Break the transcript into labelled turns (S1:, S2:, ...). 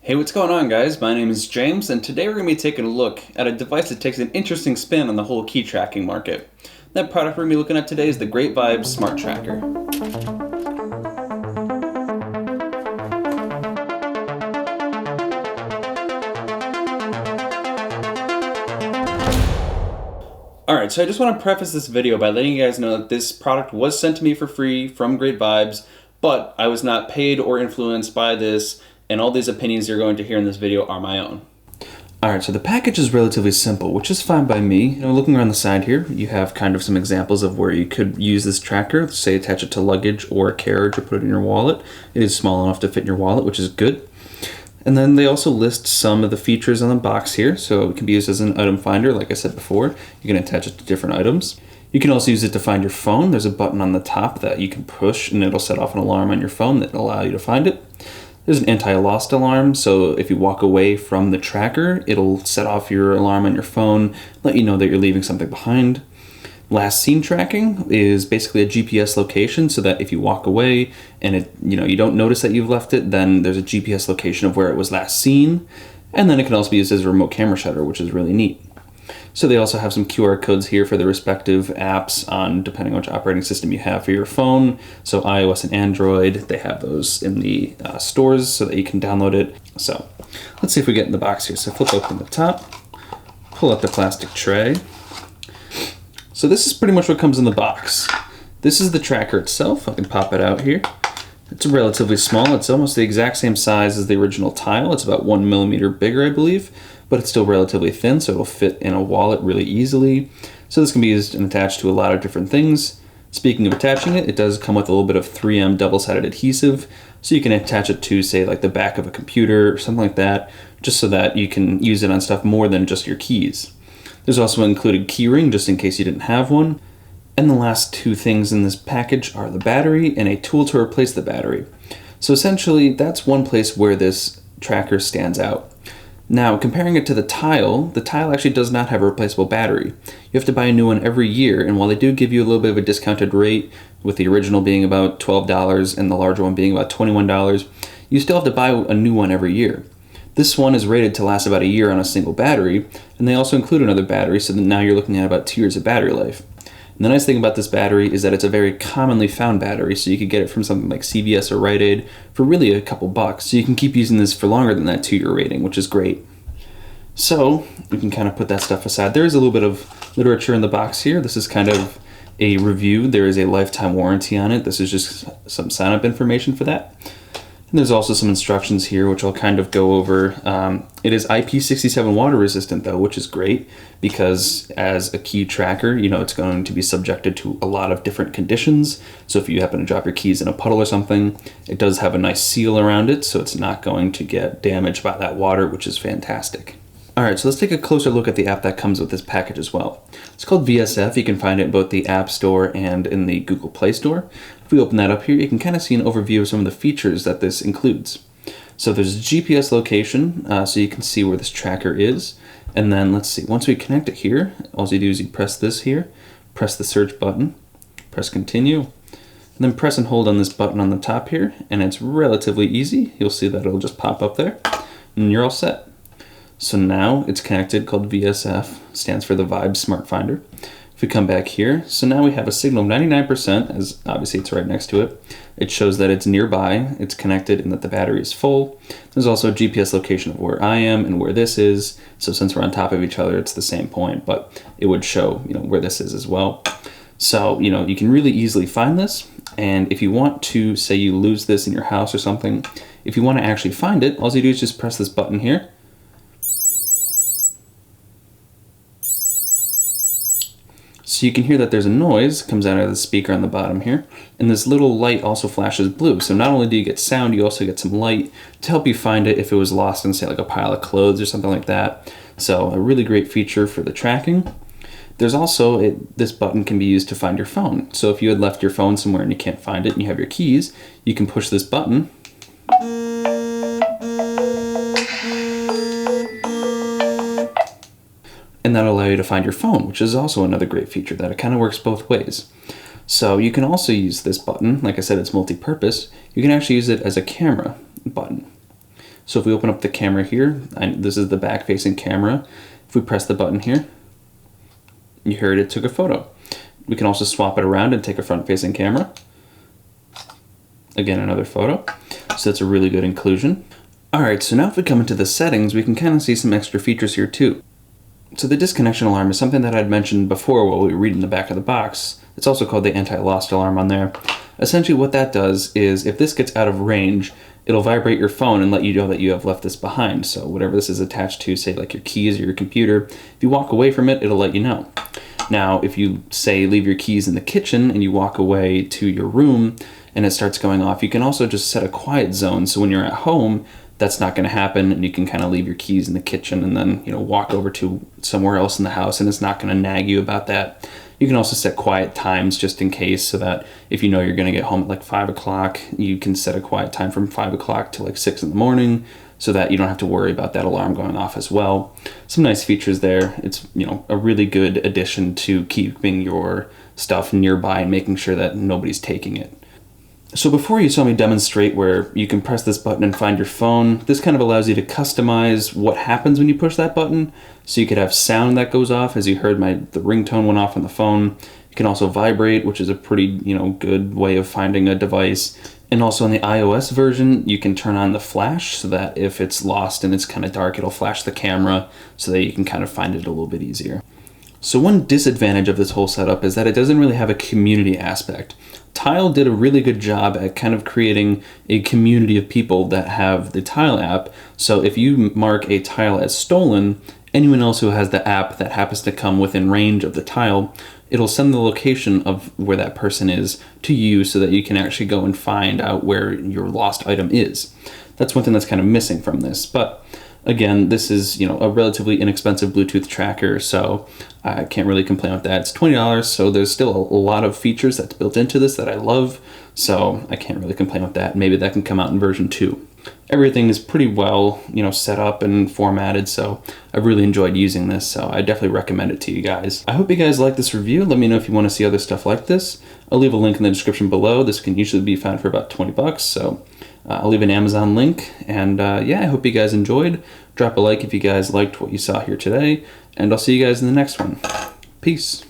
S1: Hey, what's going on, guys? My name is James, and today we're going to be taking a look at a device that takes an interesting spin on the whole key tracking market. That product we're going to be looking at today is the Great Vibez Smart Tracker. Alright, so I just want to preface this video by letting you guys know that this product was sent to me for free from Great Vibez, but I was not paid or influenced by this, and all these opinions you're going to hear in this video are my own. Alright, so the package is relatively simple, which is fine by me. Looking around the side here, you have kind of some examples of where you could use this tracker, say attach it to luggage or a carriage or put it in your wallet. It is small enough to fit in your wallet, which is good. And then they also list some of the features on the box here, so it can be used as an item finder, like I said before. You can attach it to different items. You can also use it to find your phone. There's a button on the top that you can push and it'll set off an alarm on your phone that will allow you to find it. There's an anti-lost alarm, so if you walk away from the tracker, it'll set off your alarm on your phone, let you know that you're leaving something behind. Last seen tracking is basically a GPS location, so that if you walk away and you don't notice that you've left it, then there's a GPS location of where it was last seen. And then it can also be used as a remote camera shutter, which is really neat. So they also have some QR codes here for the respective apps on depending on which operating system you have for your phone. So iOS and Android, they have those in the stores so that you can download it. So let's see if we get in the box here. So flip open the top, pull out the plastic tray. So this is pretty much what comes in the box. This is the tracker itself. I can pop it out here. It's relatively small. It's almost the exact same size as the original tile. It's about 1 millimeter bigger, I believe, but it's still relatively thin, so it'll fit in a wallet really easily. So this can be used and attached to a lot of different things. Speaking of attaching it, it does come with a little bit of 3M double-sided adhesive, so you can attach it to, say, like the back of a computer or something like that, just so that you can use it on stuff more than just your keys. There's also an included key ring, just in case you didn't have one. And the last two things in this package are the battery and a tool to replace the battery. So essentially, that's one place where this tracker stands out. Now, comparing it to the tile actually does not have a replaceable battery. You have to buy a new one every year, and while they do give you a little bit of a discounted rate, with the original being about $12 and the larger one being about $21, you still have to buy a new one every year. This one is rated to last about a year on a single battery, and they also include another battery, so that now you're looking at about 2 years of battery life. And the nice thing about this battery is that it's a very commonly found battery, so you could get it from something like CVS or Rite Aid for really a couple bucks. So you can keep using this for longer than that 2-year rating, which is great. So we can kind of put that stuff aside. There is a little bit of literature in the box here. This is kind of a review. There is a lifetime warranty on it. This is just some sign-up information for that. And there's also some instructions here, which I'll kind of go over. It is IP67 water resistant, though, which is great because as a key tracker, it's going to be subjected to a lot of different conditions. So if you happen to drop your keys in a puddle or something, it does have a nice seal around it, so it's not going to get damaged by that water, which is fantastic. All right, so let's take a closer look at the app that comes with this package as well. It's called VSF. You can find it in both the App Store and in the Google Play Store. If we open that up here, you can kind of see an overview of some of the features that this includes. So there's GPS location, so you can see where this tracker is. And then let's see, once we connect it here, all you do is you press this here, press the search button, press continue, and then press and hold on this button on the top here, and it's relatively easy. You'll see that it'll just pop up there, and you're all set. So now it's connected, called VSF, stands for the Vibez Smart Finder. If we come back here, so now we have a signal of 99%, as obviously it's right next to it. It shows that it's nearby, it's connected, and that the battery is full. There's also a GPS location of where I am and where this is. So since we're on top of each other, it's the same point, but it would show, where this is as well. So, you can really easily find this. And if you want to, say you lose this in your house or something, if you want to actually find it, all you do is just press this button here. So you can hear that there's a noise comes out of the speaker on the bottom here, and this little light also flashes blue. So not only do you get sound, you also get some light to help you find it if it was lost in, say, like a pile of clothes or something like that. So a really great feature for the tracking. There's also, this button can be used to find your phone. So if you had left your phone somewhere and you can't find it and you have your keys, you can push this button. And that'll allow you to find your phone, which is also another great feature that it kind of works both ways. So you can also use this button. Like I said, it's multi-purpose. You can actually use it as a camera button. So if we open up the camera here, this is the back-facing camera. If we press the button here, you heard it took a photo. We can also swap it around and take a front-facing camera. Again, another photo. So that's a really good inclusion. Alright, so now if we come into the settings, we can kind of see some extra features here too. So the disconnection alarm is something that I'd mentioned before while we were reading the back of the box. It's also called the anti-lost alarm on there. Essentially what that does is if this gets out of range, it'll vibrate your phone and let you know that you have left this behind. So whatever this is attached to, say like your keys or your computer, if you walk away from it, it'll let you know. Now, if you say leave your keys in the kitchen and you walk away to your room and it starts going off, you can also just set a quiet zone. So when you're at home, that's not going to happen, and you can kind of leave your keys in the kitchen and then, walk over to somewhere else in the house, and it's not going to nag you about that. You can also set quiet times just in case, so that if you know you're going to get home at like 5 o'clock, you can set a quiet time from 5 o'clock to like 6 in the morning, so that you don't have to worry about that alarm going off as well. Some nice features there. It's, a really good addition to keeping your stuff nearby and making sure that nobody's taking it. So before you saw me demonstrate where you can press this button and find your phone, this kind of allows you to customize what happens when you push that button. So you could have sound that goes off, as you heard the ringtone went off on the phone. You can also vibrate, which is a pretty, good way of finding a device. And also in the iOS version, you can turn on the flash so that if it's lost and it's kind of dark, it'll flash the camera so that you can kind of find it a little bit easier. So one disadvantage of this whole setup is that it doesn't really have a community aspect. Tile did a really good job at kind of creating a community of people that have the Tile app. So if you mark a Tile as stolen, anyone else who has the app that happens to come within range of the Tile, it'll send the location of where that person is to you so that you can actually go and find out where your lost item is. That's one thing that's kind of missing from this. But again, this is, a relatively inexpensive Bluetooth tracker, so I can't really complain with that. It's $20, so there's still a lot of features that's built into this that I love, so I can't really complain with that. Maybe that can come out in version 2. Everything is pretty well, set up and formatted, so I've really enjoyed using this, so I definitely recommend it to you guys. I hope you guys like this review. Let me know if you want to see other stuff like this. I'll leave a link in the description below. This can usually be found for about 20 bucks, so I'll leave an Amazon link, and yeah, I hope you guys enjoyed. Drop a like if you guys liked what you saw here today, and I'll see you guys in the next one. Peace.